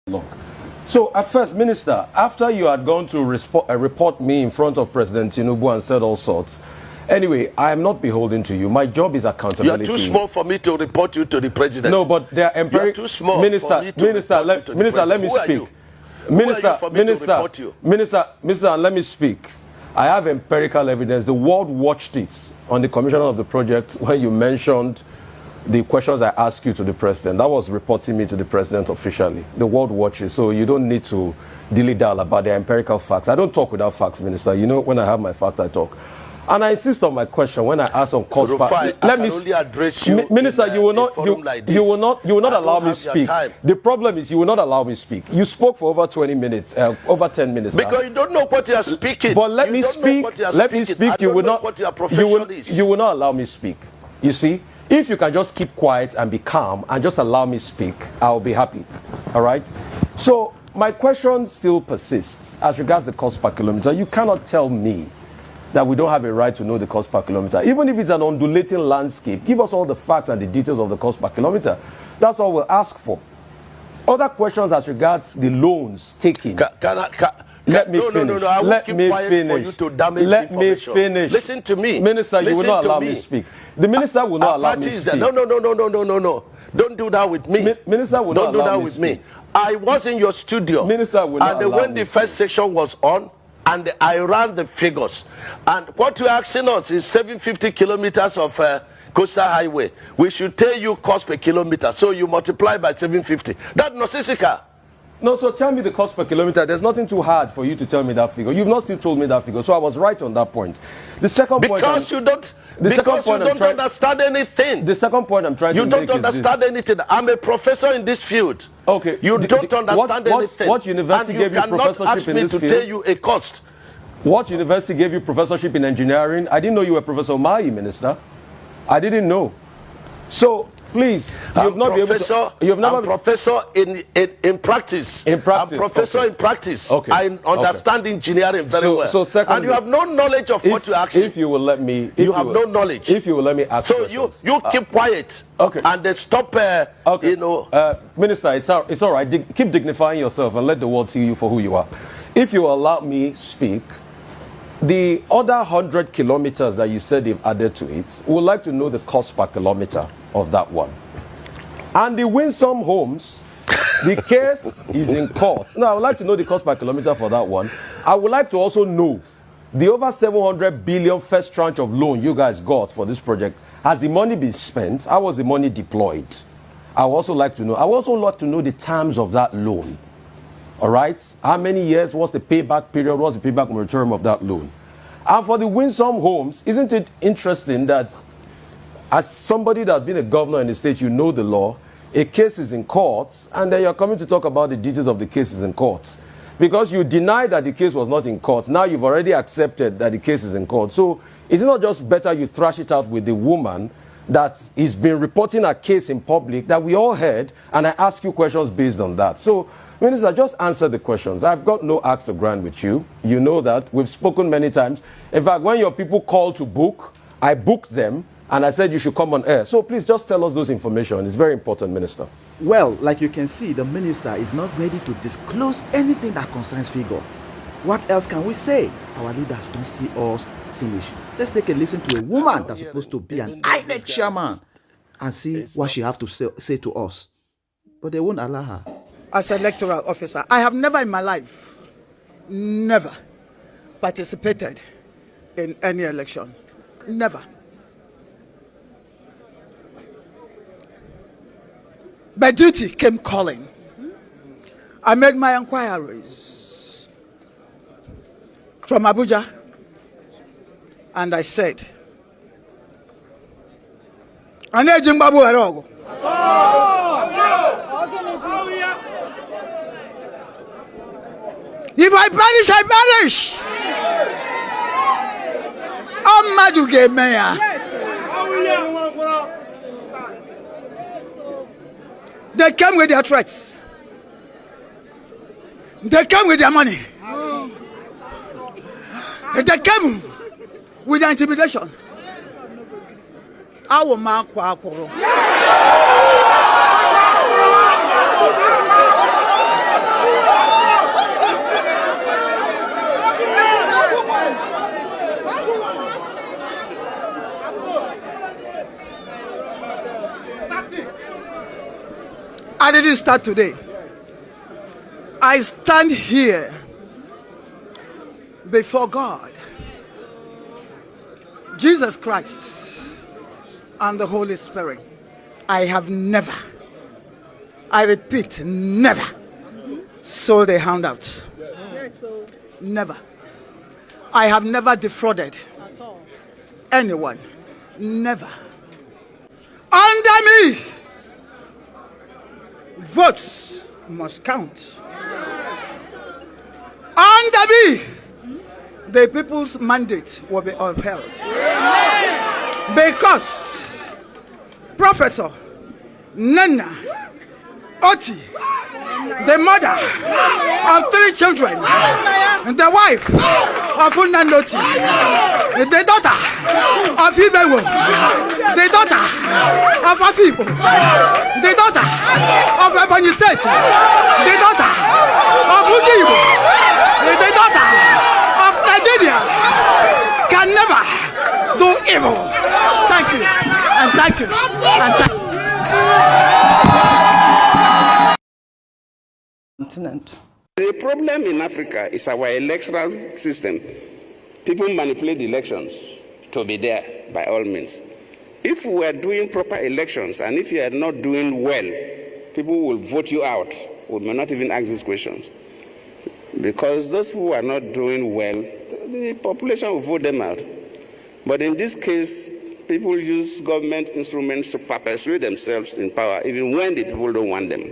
long. So at first, Minister, after you had gone to report me in front of President Tinubu and said all sorts, anyway, I am not beholden to you. My job is accountability. You are too small for me to report you to the president. No, but they are empirical. You are too small for me to Minister, let me speak. Minister, let me speak. I have empirical evidence. The world watched it on the commission of the project when you mentioned the questions I asked you to the president. That was reporting me to the president officially. The world watches, so you don't need to dilly-dally about the empirical facts. I don't talk without facts, Minister. You know, when I have my facts, I talk. And I insist on my question when I ask on cost. Rufai, let me only address you. Minister, you will not allow me speak. The problem is you will not allow me speak. You spoke for over 20 minutes, over 10 minutes. Because you don't know what you are speaking. But let me speak. Let me speak. You will not. What your profession is. You will not allow me speak. You see, if you can just keep quiet and be calm and just allow me speak, I'll be happy. All right. So my question still persists as regards the cost per kilometer. You cannot tell me that we don't have a right to know the cost per kilometer. Even if it's an undulating landscape, give us all the facts and the details of the cost per kilometer. That's all we'll ask for. Other questions as regards the loans taken. Let me finish. I won't keep quiet for you to damage Let me finish. Listen to me. Minister, you will not allow me to speak. The minister will not allow me to speak. No. Don't do that with me. Minister will not allow me to speak. I was in your studio. Minister will not allow me to speak. And when the first section was on, and I ran the figures. And what you're asking us is 750 kilometers of coastal highway. We should tell you cost per kilometer. So you multiply by 750. That's nonsensical. No, so tell me the cost per kilometer. There's nothing too hard for you to tell me that figure. You've not still told me that figure. So I was right on that point. The second point... Because you don't understand anything. The second point I'm trying to make is You don't understand anything. I'm a professor in this field. Okay. You don't understand anything. What university gave you professorship in this field? And you cannot ask me to tell you a cost. What university gave you professorship in engineering? I didn't know you were Professor Umahi, Minister. I didn't know. So... Please, I'm professor in practice. I'm professor in practice. Okay. I understand engineering very well. So secondly, and you have no knowledge of what you're asking. If you will let me, you have no knowledge. If you will let me ask. So you keep quiet. Okay. And then stop. Okay. You know, Minister, it's all right. Keep dignifying yourself and let the world see you for who you are. If you allow me speak. The other 100 kilometers that you said they've added to it, we would like to know the cost per kilometer of that one. And the Winsome Homes, the case is in court. Now, I would like to know the cost per kilometer for that one. I would like to also know the over 700 billion first tranche of loan you guys got for this project. Has the money been spent? How was the money deployed? I would also like to know. I would also like to know the terms of that loan. All right? How many years? What's the payback period? What's the payback moratorium of that loan? And for the Winsome Homes, isn't it interesting that as somebody that's been a governor in the state, you know the law, a case is in court, and then you're coming to talk about the details of the cases in court. Because you deny that the case was not in court. Now you've already accepted that the case is in court. So is it not just better you thrash it out with the woman that has been reporting a case in public that we all heard, and I ask you questions based on that? So, Minister, just answer the questions. I've got no axe to grind with you. You know that. We've spoken many times. In fact, when your people called to book, I booked them, and I said you should come on air. So please just tell us those information. It's very important, Minister. Well, like you can see, the minister is not ready to disclose anything that concerns figure. What else can we say? Our leaders don't see us finish. Let's take a listen to a woman that's supposed to be an INEC chairman and see what she has to say to us. But they won't allow her. As an electoral officer, I have never in my life, never participated in any election. Never. But duty came calling. I made my inquiries from Abuja, and I said, if I perish, I perish. Amadu gave mayor. They came with their threats. They came with their money. They came with their intimidation. Our man, didn't start today. I stand here before God, Jesus Christ, and the Holy Spirit. I have never, I repeat, never sold a handout. Never. I have never defrauded anyone. Never. Under me, votes must count. Under me, the people's mandate will be upheld. Because Professor Nana Oti, the mother of 3 children, the wife of Unanoti, the daughter of Ibewo, the daughter of Afibo, the daughter of Ebonyi State, the daughter of Udibo, the daughter of Nigeria, can never do evil. Thank you, and thank you, and thank you. Continent. The problem in Africa is our electoral system. People manipulate elections to be there by all means. If we are doing proper elections and if you are not doing well, people will vote you out. We may not even ask these questions. Because those who are not doing well, the population will vote them out. But in this case, people use government instruments to perpetuate themselves in power, even when the people don't want them.